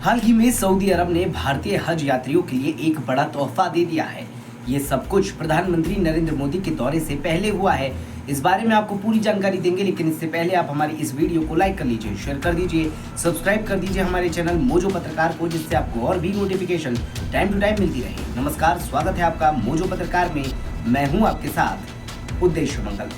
हाल ही में सऊदी अरब ने भारतीय हज यात्रियों के लिए एक बड़ा तोहफा दे दिया है। ये सब कुछ प्रधानमंत्री नरेंद्र मोदी के दौरे से पहले हुआ है। इस बारे में आपको पूरी जानकारी देंगे, लेकिन इससे पहले आप हमारी इस वीडियो को लाइक कर लीजिए, शेयर कर दीजिए, सब्सक्राइब कर दीजिए हमारे चैनल मोजो पत्रकार को, जिससे आपको और भी नोटिफिकेशन टाइम टू टाइम मिलती रहे। नमस्कार, स्वागत है आपका मोजो पत्रकार में। मैं हूँ आपके साथ उद्देश्य मंगल।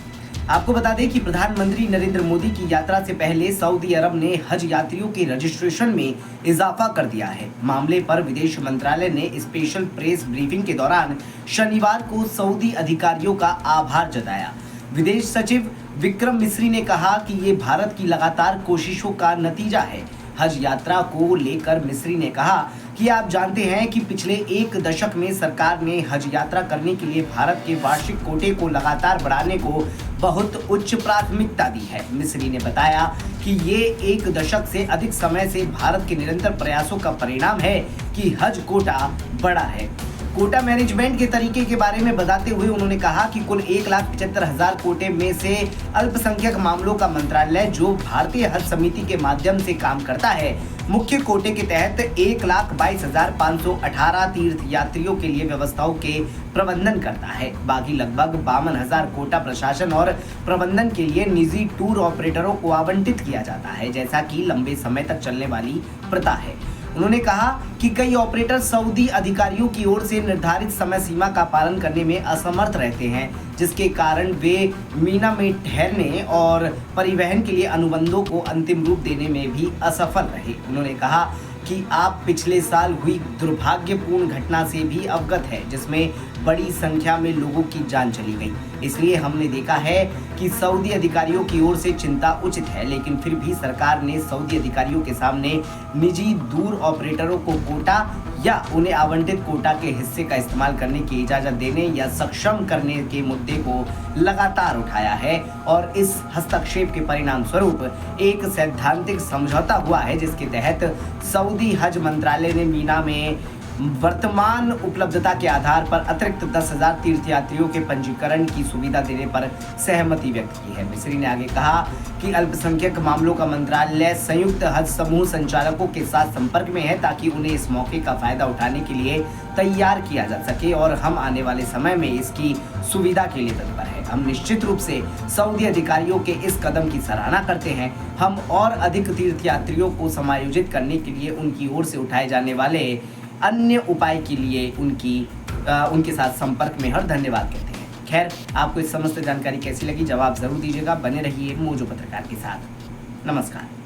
आपको बता दें कि प्रधानमंत्री नरेंद्र मोदी की यात्रा से पहले सऊदी अरब ने हज यात्रियों के रजिस्ट्रेशन में इजाफा कर दिया है। मामले पर विदेश मंत्रालय ने स्पेशल प्रेस ब्रीफिंग के दौरान शनिवार को सऊदी अधिकारियों का आभार जताया। विदेश सचिव विक्रम मिस्री ने कहा कि ये भारत की लगातार कोशिशों का नतीजा है। हज यात्रा को लेकर मिस्री ने कहा कि आप जानते हैं कि पिछले एक दशक में सरकार ने हज यात्रा करने के लिए भारत के वार्षिक कोटे को लगातार बढ़ाने को बहुत उच्च प्राथमिकता दी है। मिस्री ने बताया कि ये एक दशक से अधिक समय से भारत के निरंतर प्रयासों का परिणाम है कि हज कोटा बढ़ा है। कोटा मैनेजमेंट के तरीके के बारे में बताते हुए उन्होंने कहा कि कुल 1,75,000 कोटे में से अल्पसंख्यक मामलों का मंत्रालय, जो भारतीय हज समिति के माध्यम से काम करता है, मुख्य कोटे के तहत 1,22,518 तीर्थ यात्रियों के लिए व्यवस्थाओं के प्रबंधन करता है। बाकी लगभग 52,000 कोटा प्रशासन और प्रबंधन के लिए निजी टूर ऑपरेटरों को आवंटित किया जाता है, जैसा कि लंबे समय तक चलने वाली प्रथा है। उन्होंने कहा कि कई ऑपरेटर सऊदी अधिकारियों की ओर से निर्धारित समय सीमा का पालन करने में असमर्थ रहते हैं, जिसके कारण वे मीना में ठहरने और परिवहन के लिए अनुबंधों को अंतिम रूप देने में भी असफल रहे। उन्होंने कहा कि आप पिछले साल हुई दुर्भाग्यपूर्ण घटना से भी अवगत है, जिसमें बड़ी संख्या में लोगों की जान चली गई। इसलिए हमने देखा है कि सऊदी अधिकारियों की ओर से चिंता उचित है, लेकिन फिर भी सरकार ने सऊदी अधिकारियों के सामने निजी दूर ऑपरेटरों को कोटा या उन्हें आवंटित कोटा के हिस्से का इस्तेमाल करने की इजाज़त देने या सक्षम करने के मुद्दे को लगातार उठाया है, और इस हस्तक्षेप के परिणाम स्वरूप एक सैद्धांतिक समझौता हुआ है, जिसके तहत सऊदी हज मंत्रालय ने मीना में वर्तमान उपलब्धता के आधार पर अतिरिक्त 10,000 तीर्थयात्रियों के पंजीकरण की सुविधा देने पर सहमति व्यक्त की है। मिस्री ने आगे कहा कि अल्पसंख्यक मामलों का मंत्रालय संयुक्त हज समूह संचालकों के साथ संपर्क में है, ताकि उन्हें इस मौके का फायदा उठाने के लिए तैयार किया जा सके, और हम आने वाले समय में इसकी सुविधा के लिए तत्पर है। हम निश्चित रूप से सऊदी अधिकारियों के इस कदम की सराहना करते हैं। हम और अधिक तीर्थयात्रियों को समायोजित करने के लिए उनकी ओर से उठाए जाने वाले अन्य उपाय के लिए उनके साथ संपर्क में हर धन्यवाद कहते हैं। खैर, आपको इस समस्त जानकारी कैसी लगी, जवाब जरूर दीजिएगा। बने रहिए मोजो पत्रकार के साथ। नमस्कार।